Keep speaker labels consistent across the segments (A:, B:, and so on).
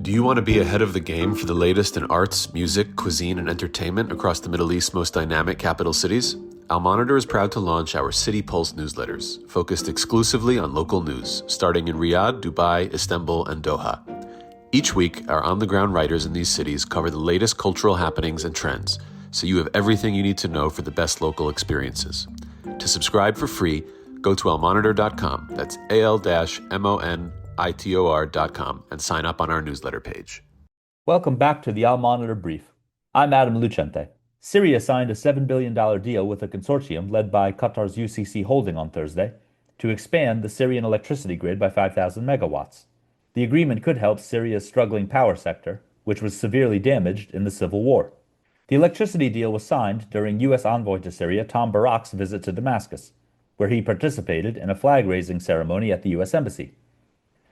A: Do you want to be ahead of the game for the latest in arts, music, cuisine, and entertainment across the Middle East's most dynamic capital cities? Al Monitor is proud to launch our City Pulse newsletters, focused exclusively on local news, starting in Riyadh, Dubai, Istanbul, and Doha. Each week, our on-the-ground writers in these cities cover the latest cultural happenings and trends, so you have everything you need to know for the best local experiences. To subscribe for free, go to almonitor.com, that's al-monitor.com, and sign up on our newsletter page.
B: Welcome back to the Al Monitor Brief. I'm Adam Lucente. Syria signed a $7 billion deal with a consortium led by Qatar's UCC Holding on Thursday to expand the Syrian electricity grid by 5,000 megawatts. The agreement could help Syria's struggling power sector, which was severely damaged in the civil war. The electricity deal was signed during U.S. envoy to Syria Tom Barak's visit to Damascus, where he participated in a flag-raising ceremony at the U.S. Embassy.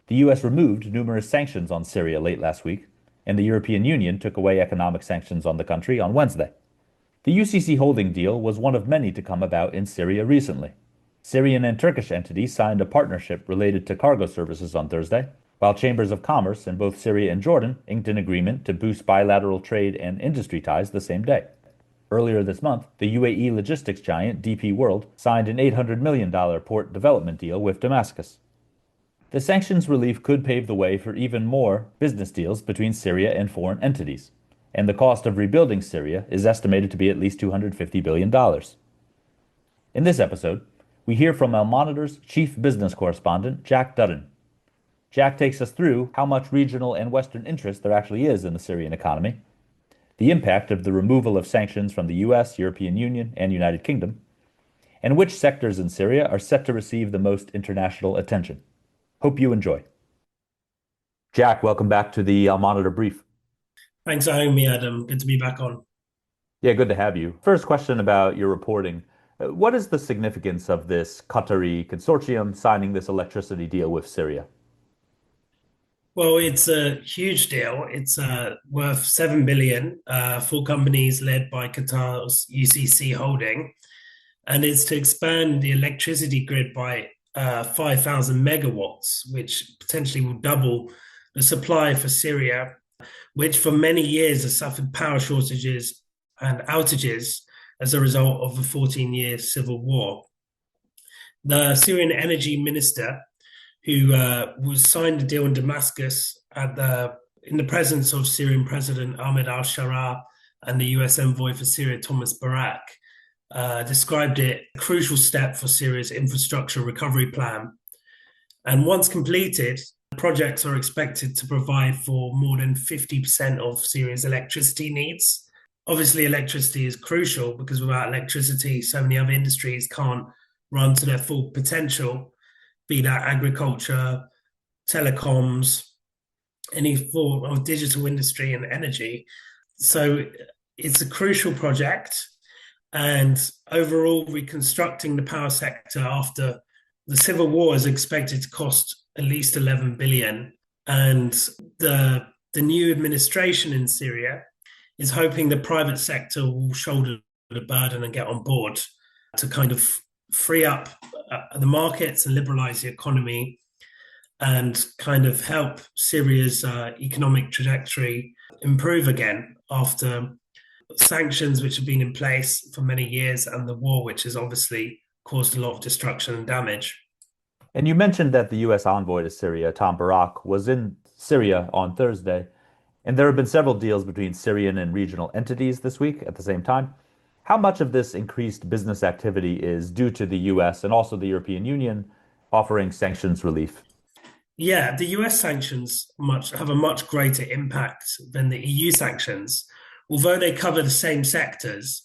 B: The U.S. removed numerous sanctions on Syria late last week, and the European Union took away economic sanctions on the country on Wednesday. The UCC Holding deal was one of many to come about in Syria recently. Syrian and Turkish entities signed a partnership related to cargo services on Thursday, while chambers of commerce in both Syria and Jordan inked an agreement to boost bilateral trade and industry ties the same day. Earlier this month, the UAE logistics giant DP World signed an $800 million port development deal with Damascus. The sanctions relief could pave the way for even more business deals between Syria and foreign entities, and the cost of rebuilding Syria is estimated to be at least $250 billion. In this episode, we hear from Al Monitor's chief business correspondent, Jack Dutton. Jack takes us through how much regional and Western interest there actually is in the Syrian economy, the impact of the removal of sanctions from the US, European Union, and United Kingdom, and which sectors in Syria are set to receive the most international attention. Hope you enjoy. Jack, welcome back to the Al Monitor Brief.
C: Thanks for having me, Adam. Good to be back on.
B: Yeah, good to have you. First question about your reporting. What is the significance of this Qatari consortium signing this electricity deal with Syria?
C: Well, it's a huge deal. It's worth $7 billion for companies led by Qatar's UCC Holding, and it's to expand the electricity grid by 5,000 megawatts, which potentially will double the supply for Syria, which for many years has suffered power shortages and outages as a result of the 14-year civil war. The Syrian energy minister, who was signed a deal in Damascus in the presence of Syrian President Ahmed al-Sharaa and the US envoy for Syria, Thomas Barak, described it a crucial step for Syria's infrastructure recovery plan. And once completed, projects are expected to provide for more than 50% of Syria's electricity needs. Obviously, electricity is crucial because without electricity, so many other industries can't run to their full potential, be that agriculture, telecoms, any form of digital industry and energy. So it's a crucial project. And overall, reconstructing the power sector after the civil war is expected to cost at least $11 billion. And the new administration in Syria is hoping the private sector will shoulder the burden and get on board to kind of free up the markets and liberalize the economy and kind of help Syria's economic trajectory improve again after sanctions which have been in place for many years and the war, which has obviously caused a lot of destruction and damage.
B: And you mentioned that the U.S. envoy to Syria, Tom Barak, was in Syria on Thursday, and there have been several deals between Syrian and regional entities this week at the same time. How much of this increased business activity is due to the U.S. and also the European Union offering sanctions relief?
C: Yeah, the US sanctions have a much greater impact than the EU sanctions, although they cover the same sectors,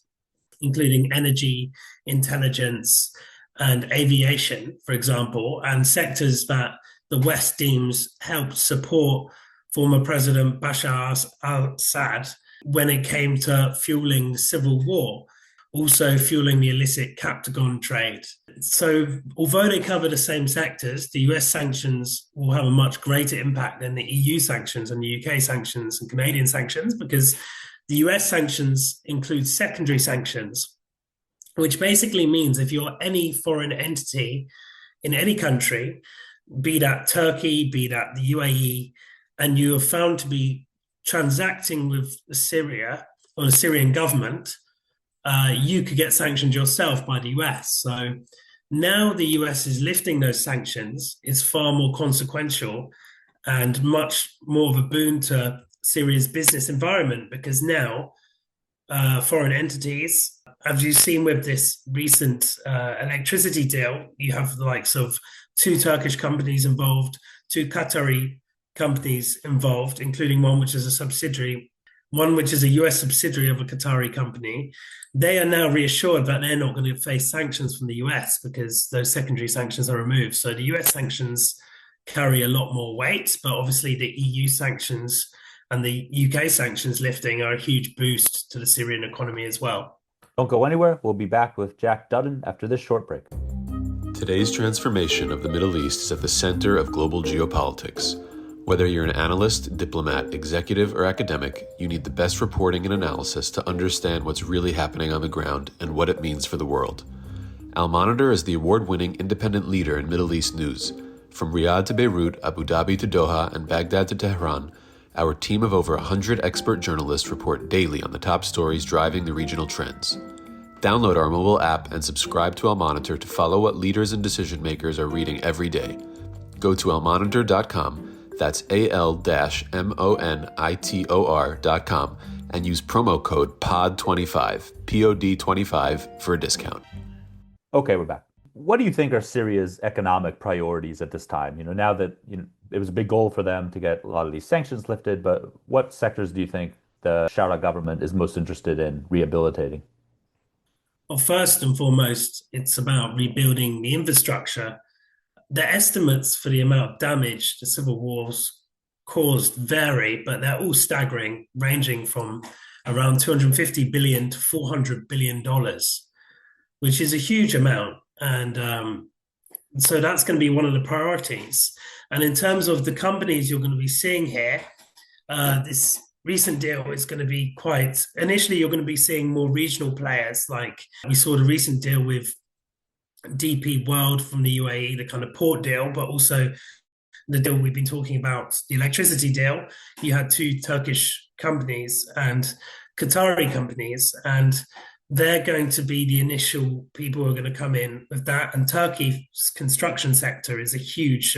C: including energy, intelligence, and aviation, for example, and sectors that the West deems helped support former President Bashar al-Assad when it came to fueling the civil war, also fueling the illicit Captagon trade. So although they cover the same sectors, the US sanctions will have a much greater impact than the EU sanctions and the UK sanctions and Canadian sanctions, because the US sanctions include secondary sanctions, which basically means if you're any foreign entity in any country, be that Turkey, be that the UAE, and you are found to be transacting with Syria or the Syrian government, you could get sanctioned yourself by the US. So now the US is lifting those sanctions. It's far more consequential and much more of a boon to Syria's business environment, because now foreign entities, as you've seen with this recent electricity deal, you have the likes of two Turkish companies involved, two Qatari companies involved, including one which is a subsidiary, one which is a US subsidiary of a Qatari company. They are now reassured that they're not going to face sanctions from the US because those secondary sanctions are removed. So the US sanctions carry a lot more weight, but obviously the EU sanctions and the UK sanctions lifting are a huge boost to the Syrian economy as well.
B: Don't go anywhere. We'll be back with Jack Dutton after this short break.
A: Today's transformation of the Middle East is at the center of global geopolitics. Whether you're an analyst, diplomat, executive, or academic, you need the best reporting and analysis to understand what's really happening on the ground and what it means for the world. Al Monitor is the award-winning independent leader in Middle East news. From Riyadh to Beirut, Abu Dhabi to Doha, and Baghdad to Tehran, our team of over 100 expert journalists report daily on the top stories driving the regional trends. Download our mobile app and subscribe to Al Monitor to follow what leaders and decision makers are reading every day. Go to almonitor.com, that's AL-MONITOR.com, and use promo code POD25, POD25, for a discount.
B: Okay, we're back. What do you think are Syria's economic priorities at this time? Now that it was a big goal for them to get a lot of these sanctions lifted, but what sectors do you think the Shara government is most interested in rehabilitating?
C: Well, first and foremost, it's about rebuilding the infrastructure. The estimates for the amount of damage the civil wars caused vary, but they're all staggering, ranging from around $250 billion to $400 billion, which is a huge amount. And so that's going to be one of the priorities. And in terms of the companies you're going to be seeing here, this recent deal is going to be initially you're going to be seeing more regional players. Like we saw the recent deal with DP World from the UAE, the kind of port deal, but also the deal we've been talking about, the electricity deal. You had two Turkish companies and Qatari companies, and they're going to be the initial people who are going to come in with that. And Turkey's construction sector is a huge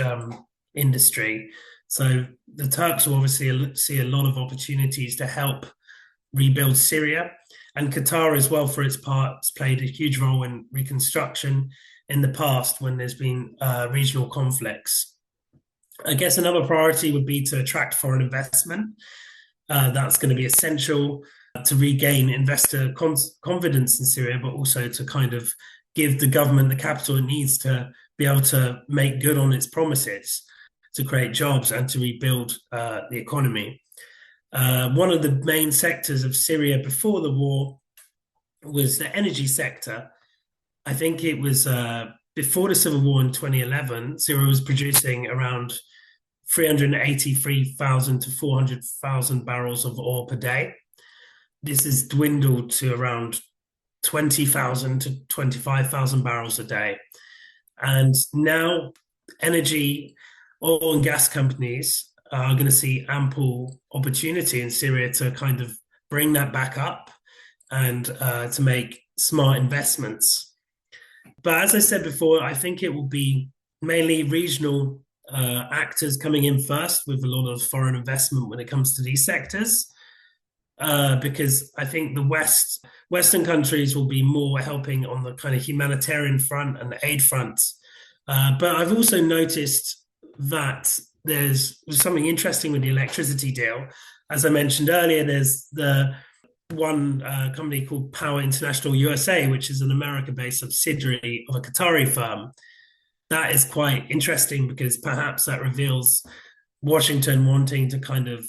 C: industry. So the Turks will obviously see a lot of opportunities to help rebuild Syria. And Qatar as well, for its part, has played a huge role in reconstruction in the past when there's been regional conflicts. I guess another priority would be to attract foreign investment. That's going to be essential to regain investor confidence in Syria, but also to kind of give the government the capital it needs to be able to make good on its promises, to create jobs and to rebuild the economy. One of the main sectors of Syria before the war was the energy sector. I think it was before the civil war in 2011, Syria was producing around 383,000 to 400,000 barrels of oil per day. This has dwindled to around 20,000 to 25,000 barrels a day. And now oil and gas companies are going to see ample opportunity in Syria to kind of bring that back up and to make smart investments. But as I said before, I think it will be mainly regional actors coming in first with a lot of foreign investment when it comes to these sectors. Because I think the Western countries will be more helping on the kind of humanitarian front and the aid front. But I've also noticed that there's something interesting with the electricity deal. As I mentioned earlier, there's the one company called Power International USA, which is an America-based subsidiary of a Qatari firm. That is quite interesting because perhaps that reveals Washington wanting to kind of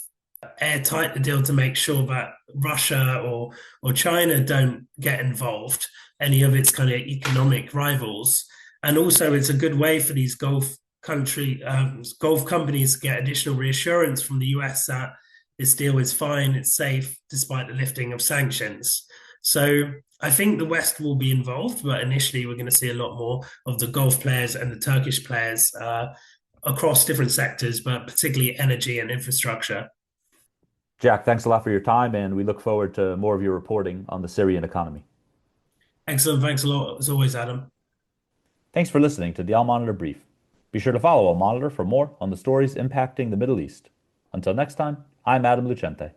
C: airtight the deal to make sure that Russia or China don't get involved, any of its kind of economic rivals. And also it's a good way for these Gulf companies to get additional reassurance from the US that this deal is fine, it's safe, despite the lifting of sanctions. So I think the West will be involved, but initially we're going to see a lot more of the Gulf players and the Turkish players across different sectors, but particularly energy and infrastructure.
B: Jack, thanks a lot for your time, and we look forward to more of your reporting on the Syrian economy.
C: Excellent. Thanks a lot, as always, Adam.
B: Thanks for listening to the Al Monitor Brief. Be sure to follow Al Monitor for more on the stories impacting the Middle East. Until next time, I'm Adam Lucente.